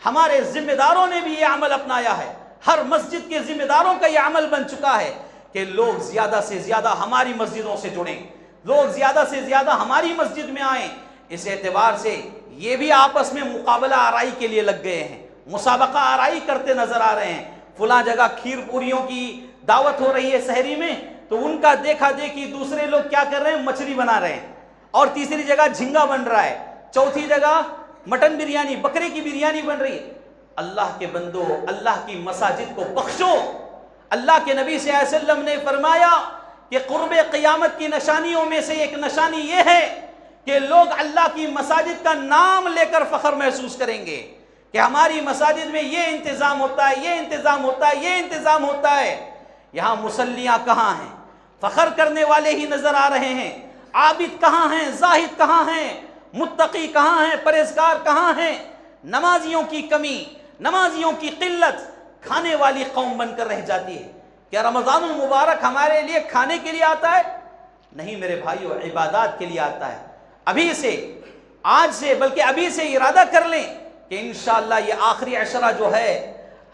ہمارے ذمہ داروں نے بھی یہ عمل اپنایا ہے، ہر مسجد کے ذمہ داروں کا یہ عمل بن چکا ہے کہ لوگ زیادہ سے زیادہ ہماری مسجدوں سے جڑیں، لوگ زیادہ سے زیادہ ہماری مسجد میں آئیں۔ اس اعتبار سے یہ بھی آپس میں مقابلہ آرائی کے لیے لگ گئے ہیں، مسابقہ آرائی کرتے نظر آ رہے ہیں۔ فلاں جگہ کھیر پوریوں کی دعوت ہو رہی ہے سحری میں، تو ان کا دیکھا دیکھی دوسرے لوگ کیا کر رہے ہیں، مچھلی بنا رہے ہیں، اور تیسری جگہ جھینگا بن رہا ہے، چوتھی جگہ مٹن بریانی، بکرے کی بریانی بن رہی ہے۔ اللہ کے بندو، اللہ کی مساجد کو بخشو۔ اللہ کے نبی صلی اللہ علیہ وسلم نے فرمایا کہ قرب قیامت کی نشانیوں میں سے ایک نشانی یہ ہے کہ لوگ اللہ کی مساجد کا نام لے کر فخر محسوس کریں گے کہ ہماری مساجد میں یہ انتظام ہوتا ہے، یہ انتظام ہوتا ہے، یہ انتظام ہوتا ہے۔ یہاں مصلیاں کہاں ہیں؟ فخر کرنے والے ہی نظر آ رہے ہیں۔ عابد کہاں ہیں؟ زاہد کہاں ہیں؟ متقی کہاں ہیں؟ پرہیزگار کہاں ہیں؟ نمازیوں کی کمی، نمازیوں کی قلت، کھانے والی قوم بن کر رہ جاتی ہے۔ کیا رمضان المبارک ہمارے لیے کھانے کے لیے آتا ہے؟ نہیں میرے بھائیو، عبادات کے لیے آتا ہے۔ ابھی سے، آج سے، بلکہ ابھی سے ارادہ کر لیں کہ انشاءاللہ یہ آخری عشرہ جو ہے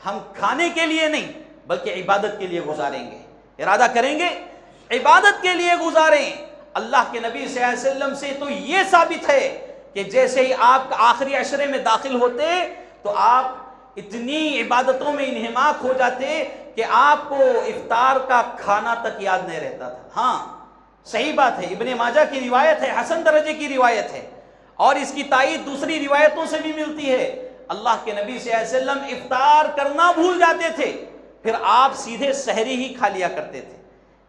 ہم کھانے کے لیے نہیں بلکہ عبادت کے لیے گزاریں گے۔ ارادہ کریں گے، عبادت کے لیے گزاریں۔ اللہ کے نبی صلی اللہ علیہ وسلم سے تو یہ ثابت ہے کہ جیسے ہی آپ آخری عشرے میں داخل ہوتے تو آپ اتنی عبادتوں میں انہماک ہو جاتے کہ آپ کو افطار کا کھانا تک یاد نہیں رہتا تھا۔ ہاں صحیح بات ہے، ابن ماجہ کی روایت ہے، حسن درجے کی روایت ہے، اور اس کی تائید دوسری روایتوں سے بھی ملتی ہے۔ اللہ کے نبی صلی اللہ علیہ وسلم افطار کرنا بھول جاتے تھے، پھر آپ سیدھے سحری ہی کھا لیا کرتے تھے۔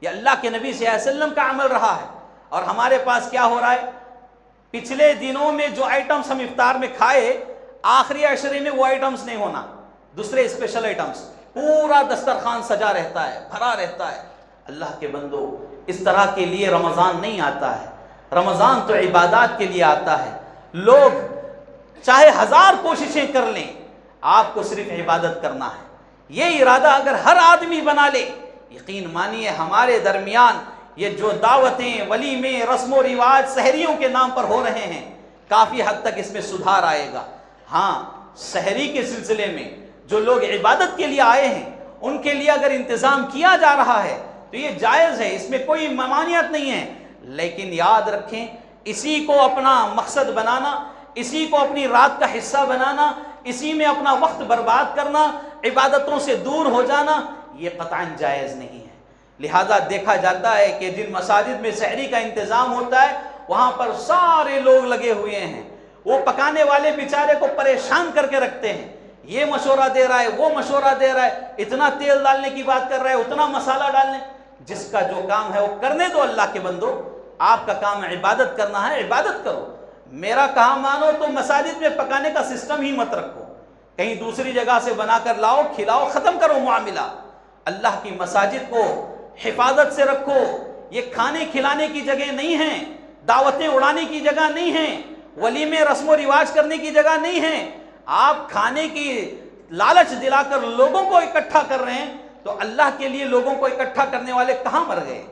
یہ اللہ کے نبی صلی اللہ علیہ وسلم کا عمل رہا ہے۔ اور ہمارے پاس کیا ہو رہا ہے؟ پچھلے دنوں میں جو آئٹمز ہم افطار میں کھائے، آخری عشرے میں وہ آئٹمز نہیں ہونا، دوسرے اسپیشل آئٹمز، پورا دسترخوان سجا رہتا ہے، بھرا رہتا ہے۔ اللہ کے بندو، اس طرح کے لیے رمضان نہیں آتا ہے۔ رمضان تو عبادات کے لیے آتا ہے۔ لوگ چاہے 1000 کوششیں کر لیں، آپ کو صرف عبادت کرنا ہے۔ یہ ارادہ اگر ہر آدمی بنا لے، یقین مانیے ہمارے درمیان یہ جو دعوتیں، ولیمے، رسم و رواج سحریوں کے نام پر ہو رہے ہیں، کافی حد تک اس میں سدھار آئے گا۔ ہاں، سحری کے سلسلے میں جو لوگ عبادت کے لیے آئے ہیں ان کے لیے اگر انتظام کیا جا رہا ہے تو یہ جائز ہے، اس میں کوئی ممانعت نہیں ہے، لیکن یاد رکھیں اسی کو اپنا مقصد بنانا، اسی کو اپنی رات کا حصہ بنانا، اسی میں اپنا وقت برباد کرنا، عبادتوں سے دور ہو جانا، یہ قطعاً جائز نہیں ہے۔ لہذا دیکھا جاتا ہے کہ جن مساجد میں سحری کا انتظام ہوتا ہے وہاں پر سارے لوگ لگے ہوئے ہیں، وہ پکانے والے بیچارے کو پریشان کر کے رکھتے ہیں، یہ مشورہ دے رہا ہے، وہ مشورہ دے رہا ہے، اتنا تیل ڈالنے کی بات کر رہا ہے، اتنا مسالہ ڈالنے۔ جس کا جو کام ہے وہ کرنے دو اللہ کے بندو، آپ کا کام عبادت کرنا ہے، عبادت کرو۔ میرا کہا مانو تو مساجد میں پکانے کا سسٹم ہی مت رکھو، کہیں دوسری جگہ سے بنا کر لاؤ، کھلاؤ، ختم کرو معاملہ۔ اللہ کی مساجد کو حفاظت سے رکھو، یہ کھانے کھلانے کی جگہ نہیں ہے، دعوتیں اڑانے کی جگہ نہیں ہے، ولیمے رسم و رواج کرنے کی جگہ نہیں ہے۔ آپ کھانے کی لالچ دلا کر لوگوں کو اکٹھا کر رہے ہیں تو اللہ کے لیے لوگوں کو اکٹھا کرنے والے کہاں مر گئے؟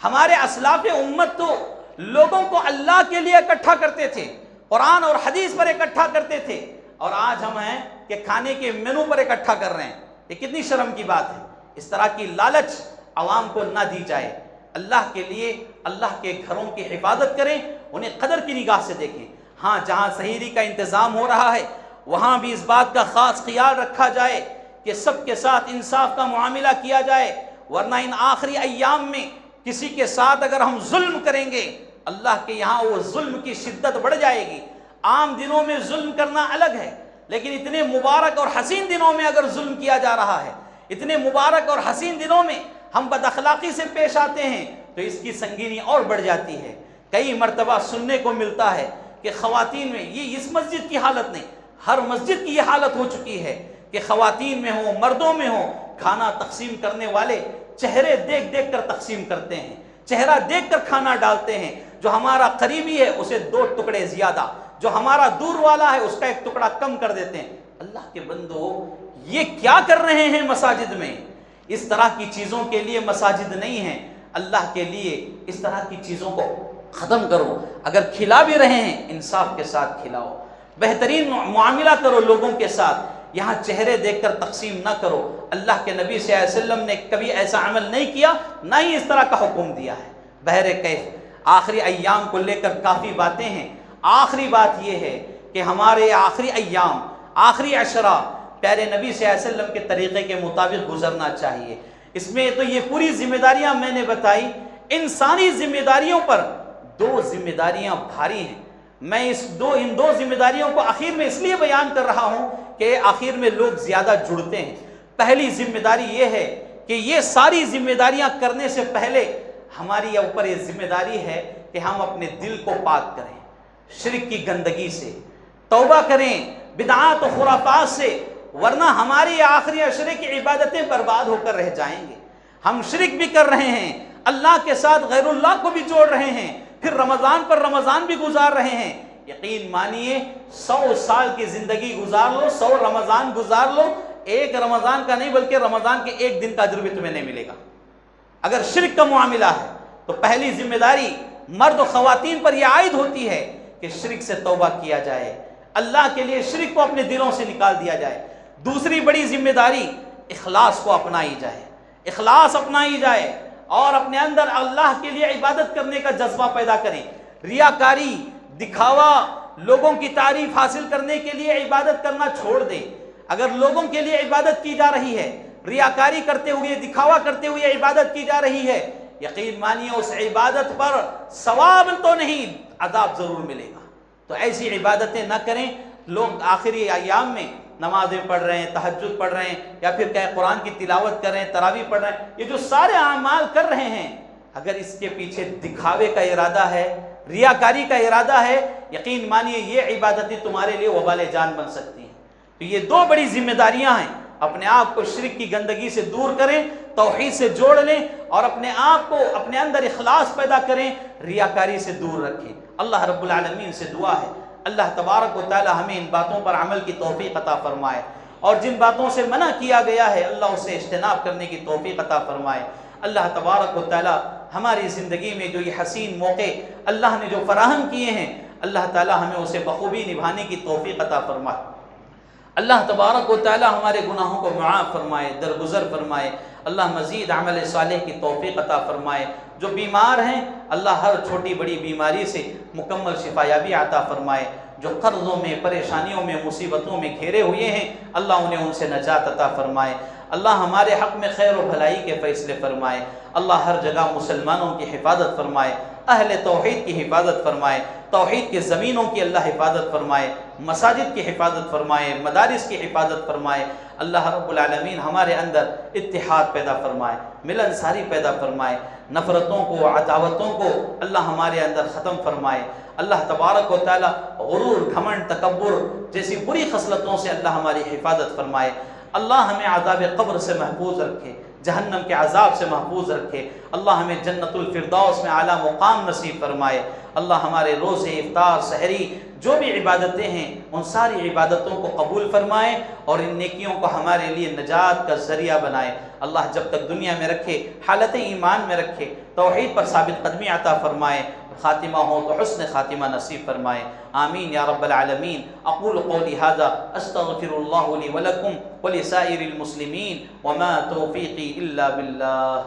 ہمارے اسلاف امت تو لوگوں کو اللہ کے لیے اکٹھا کرتے تھے، قرآن اور حدیث پر اکٹھا کرتے تھے، اور آج ہم ہیں کہ کھانے کے مینو پر اکٹھا کر رہے ہیں۔ یہ کتنی شرم کی بات ہے۔ اس طرح کی لالچ عوام کو نہ دی جائے۔ اللہ کے لیے اللہ کے گھروں کی حفاظت کریں، انہیں قدر کی نگاہ سے دیکھیں۔ ہاں، جہاں سحری کا انتظام ہو رہا ہے وہاں بھی اس بات کا خاص خیال رکھا جائے کہ سب کے ساتھ انصاف کا معاملہ کیا جائے، ورنہ ان آخری ایام میں کسی کے ساتھ اگر ہم ظلم کریں گے اللہ کے یہاں وہ ظلم کی شدت بڑھ جائے گی۔ عام دنوں میں ظلم کرنا الگ ہے، لیکن اتنے مبارک اور حسین دنوں میں اگر ظلم کیا جا رہا ہے، اتنے مبارک اور حسین دنوں میں ہم بد اخلاقی سے پیش آتے ہیں تو اس کی سنگینی اور بڑھ جاتی ہے۔ کئی مرتبہ سننے کو ملتا ہے کہ خواتین میں، یہ اس مسجد کی حالت نہیں، ہر مسجد کی یہ حالت ہو چکی ہے کہ خواتین میں ہوں، مردوں میں ہوں، کھانا تقسیم کرنے والے چہرے دیکھ دیکھ کر تقسیم کرتے ہیں، چہرہ دیکھ کر کھانا ڈالتے ہیں۔ جو ہمارا قریبی ہے اسے 2 ٹکڑے زیادہ، جو ہمارا دور والا ہے اس کا 1 ٹکڑا کم کر دیتے ہیں۔ اللہ کے بندو، یہ کیا کر رہے ہیں مساجد میں؟ اس طرح کی چیزوں کے لیے مساجد نہیں ہیں۔ اللہ کے لیے اس طرح کی چیزوں کو ختم کرو۔ اگر کھلا بھی رہے ہیں انصاف کے ساتھ کھلاؤ، بہترین معاملہ کرو لوگوں کے ساتھ، یہاں چہرے دیکھ کر تقسیم نہ کرو۔ اللہ کے نبی صلی اللہ علیہ وسلم نے کبھی ایسا عمل نہیں کیا، نہ ہی اس طرح کا حکم دیا ہے۔ بہرکیف آخری ایام کو لے کر کافی باتیں ہیں۔ آخری بات یہ ہے کہ ہمارے آخری ایام، آخری عشرہ پیارے نبی صلی اللہ علیہ وسلم کے طریقے کے مطابق گزرنا چاہیے۔ اس میں تو یہ پوری ذمہ داریاں میں نے بتائی، ان ساری ذمہ داریوں پر 2 ذمہ داریاں بھاری ہیں۔ میں ان دو ذمہ داریوں کو آخر میں اس لیے بیان کر رہا ہوں کہ آخر میں لوگ زیادہ جڑتے ہیں۔ پہلی ذمہ داری یہ ہے کہ یہ ساری ذمہ داریاں کرنے سے پہلے ہماری اوپر یہ ذمہ داری ہے کہ ہم اپنے دل کو پاک کریں شرک کی گندگی سے، توبہ کریں بدعات و خرافات سے، ورنہ ہماری آخری عشرے کی عبادتیں برباد ہو کر رہ جائیں گے۔ ہم شرک بھی کر رہے ہیں، اللہ کے ساتھ غیر اللہ کو بھی جوڑ رہے ہیں، پھر رمضان پر رمضان بھی گزار رہے ہیں۔ یقین مانیے 100 سال کی زندگی گزار لو، 100 رمضان گزار لو، ایک رمضان کا نہیں بلکہ رمضان کے 1 دن کا اجر بھی تمہیں نہیں ملے گا۔ اگر شرک کا معاملہ ہے تو پہلی ذمہ داری مرد و خواتین پر یہ عائد ہوتی ہے کہ شرک سے توبہ کیا جائے، اللہ کے لیے شرک کو اپنے دلوں سے نکال دیا جائے۔ دوسری بڑی ذمہ داری اخلاص کو اپنائی جائے، اخلاص اپنائی جائے اور اپنے اندر اللہ کے لیے عبادت کرنے کا جذبہ پیدا کریں۔ ریاکاری، دکھاوا، لوگوں کی تعریف حاصل کرنے کے لیے عبادت کرنا چھوڑ دیں۔ اگر لوگوں کے لیے عبادت کی جا رہی ہے، ریاکاری کرتے ہوئے، دکھاوا کرتے ہوئے عبادت کی جا رہی ہے، یقین مانیے اس عبادت پر ثواب تو نہیں، عذاب ضرور ملے گا۔ تو ایسی عبادتیں نہ کریں۔ لوگ آخری ایام میں نمازیں پڑھ رہے ہیں، تہجد پڑھ رہے ہیں، یا پھر کہ قرآن کی تلاوت کر رہے ہیں، تراویح پڑھ رہے ہیں، یہ جو سارے اعمال کر رہے ہیں، اگر اس کے پیچھے دکھاوے کا ارادہ ہے، ریاکاری کا ارادہ ہے، یقین مانیے یہ عبادتیں تمہارے لیے وبال جان بن سکتی ہیں۔ تو یہ 2 بڑی ذمہ داریاں ہیں۔ اپنے آپ کو شرک کی گندگی سے دور کریں، توحید سے جوڑ لیں، اور اپنے آپ کو اپنے اندر اخلاص پیدا کریں، ریاکاری سے دور رکھیں۔ اللہ رب العالمین سے دعا ہے اللہ تبارک و تعالی ہمیں ان باتوں پر عمل کی توفیق عطا فرمائے، اور جن باتوں سے منع کیا گیا ہے اللہ اسے اجتناب کرنے کی توفیق عطا فرمائے۔ اللہ تبارک و تعالی ہماری زندگی میں جو یہ حسین موقع اللہ نے جو فراہم کیے ہیں اللہ تعالی ہمیں اسے بخوبی نبھانے کی توفیق عطا فرمائے۔ اللہ تبارک و تعالی ہمارے گناہوں کو معاف فرمائے، درگزر فرمائے۔ اللہ مزید عمل صالح کی توفیق عطا فرمائے۔ جو بیمار ہیں اللہ ہر چھوٹی بڑی بیماری سے مکمل شفا یابی عطا فرمائے۔ جو قرضوں میں، پریشانیوں میں، مصیبتوں میں گھیرے ہوئے ہیں اللہ انہیں ان سے نجات عطا فرمائے۔ اللہ ہمارے حق میں خیر و بھلائی کے فیصلے فرمائے۔ اللہ ہر جگہ مسلمانوں کی حفاظت فرمائے، اہل توحید کی حفاظت فرمائے، توحید کی زمینوں کی اللہ حفاظت فرمائے، مساجد کی حفاظت فرمائے، مدارس کی حفاظت فرمائے۔ اللہ رب العالمین ہمارے اندر اتحاد پیدا فرمائے، ملن ساری پیدا فرمائے، نفرتوں کو، عداوتوں کو اللہ ہمارے اندر ختم فرمائے۔ اللہ تبارک و تعالی غرور، گھمنڈ، تکبر جیسی بری خصلتوں سے اللہ ہماری حفاظت فرمائے۔ اللہ ہمیں عذاب قبر سے محفوظ رکھے، جہنم کے عذاب سے محفوظ رکھے۔ اللہ ہمیں جنت الفردوس میں اعلیٰ مقام نصیب فرمائے۔ اللہ ہمارے روزے، افطار، سحری جو بھی عبادتیں ہیں ان ساری عبادتوں کو قبول فرمائے اور ان نیکیوں کو ہمارے لیے نجات کا ذریعہ بنائے۔ اللہ جب تک دنیا میں رکھے حالت ایمان میں رکھے، توحید پر ثابت قدمی عطا فرمائے، خاتمہ ہو تو حسن خاتمہ نصیب فرمائے۔ آمین یا رب العالمین۔ اقول قولی ھذا استغفر اللہ لی ولکم ولسائر المسلمین وما توفیقی الا باللہ۔